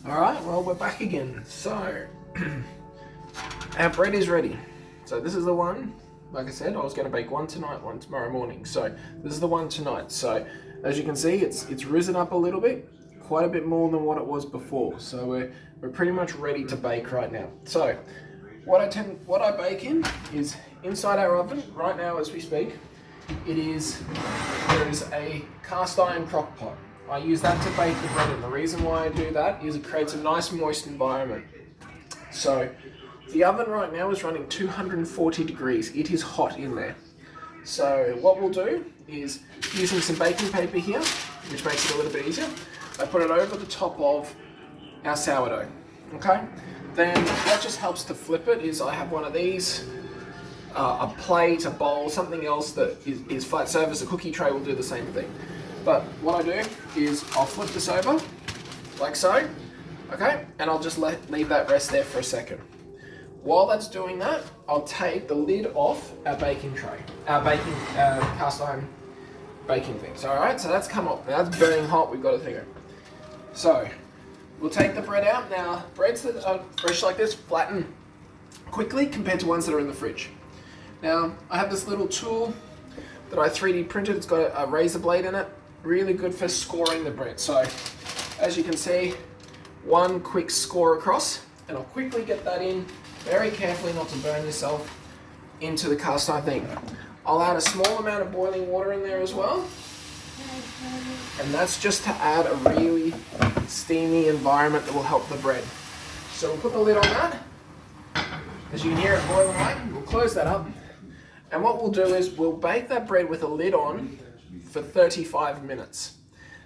Alright, well we're back again. So, our bread is ready. So this is the one, like I said, I was going to bake one tonight, one tomorrow morning. So this is the one tonight. So as you can see, it's risen up a little bit, quite a bit more than what it was before. So we're pretty much ready to bake right now. So what I bake in is inside our oven right now as we speak. There is a cast iron crock pot. I use that to bake the bread, and the reason why I do that is it creates a nice moist environment. So the oven right now is running 240 degrees. It is hot in there. So what we'll do is, using some baking paper here, which makes it a little bit easier, I put it over the top of our sourdough. Okay? Then what just helps to flip it is I have one of these, a plate, a bowl, something else that is flat surface. A cookie tray will do the same thing. But what I do is I'll flip this over, like so, okay? And I'll just leave that rest there for a second. While that's doing that, I'll take the lid off our baking tray, our cast iron baking things. All right, so that's come up. Now that's burning hot, we've got to think. So we'll take the bread out. Now, breads that are fresh like this flatten quickly compared to ones that are in the fridge. Now, I have this little tool that I 3D printed. It's got a razor blade in it. Really good for scoring the bread. So, as you can see, one quick score across, and I'll quickly get that in, very carefully not to burn yourself, into the cast iron thing. I'll add a small amount of boiling water in there as well, and that's just to add a really steamy environment that will help the bread. So we'll put the lid on that. As you can hear it boiling away, we'll close that up. And what we'll do is we'll bake that bread with a lid on for 35 minutes.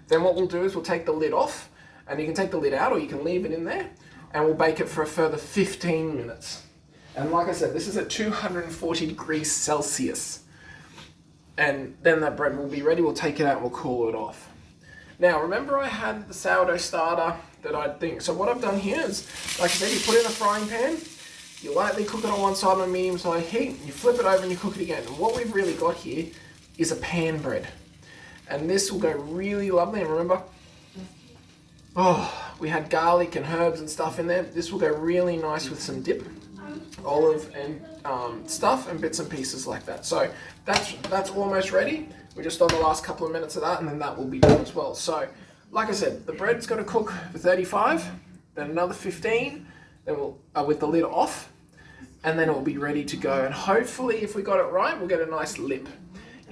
Then what we'll do is we'll take the lid off, and you can take the lid out or you can leave it in there, and we'll bake it for a further 15 minutes. And like I said, this is at 240 degrees Celsius. And then that bread will be ready. We'll take it out and we'll cool it off. Now, remember I had the sourdough starter that I'd think. So what I've done here is, like I said, you put it in a frying pan, you lightly cook it on one side on a medium to high heat, you flip it over and you cook it again. And what we've really got here is a pan bread. And this will go really lovely. And remember, we had garlic and herbs and stuff in there. This will go really nice with some dip, olive and stuff and bits and pieces like that. So that's almost ready. We're just on the last couple of minutes of that, and then that will be done as well. So like I said, the bread's got to cook for 35, then another 15, then we'll with the lid off, and then it will be ready to go. And hopefully, if we got it right, we'll get a nice lip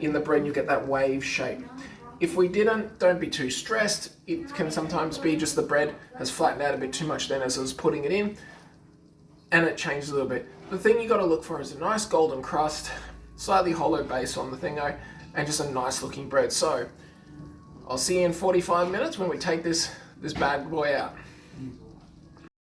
in the bread and you'll get that wave shape. If we didn't, don't be too stressed. It can sometimes be just the bread has flattened out a bit too much then as I was putting it in, and it changed a little bit. The thing you got to look for is a nice golden crust, slightly hollow base on the thingo, and just a nice looking bread. So I'll see you in 45 minutes when we take this bad boy out.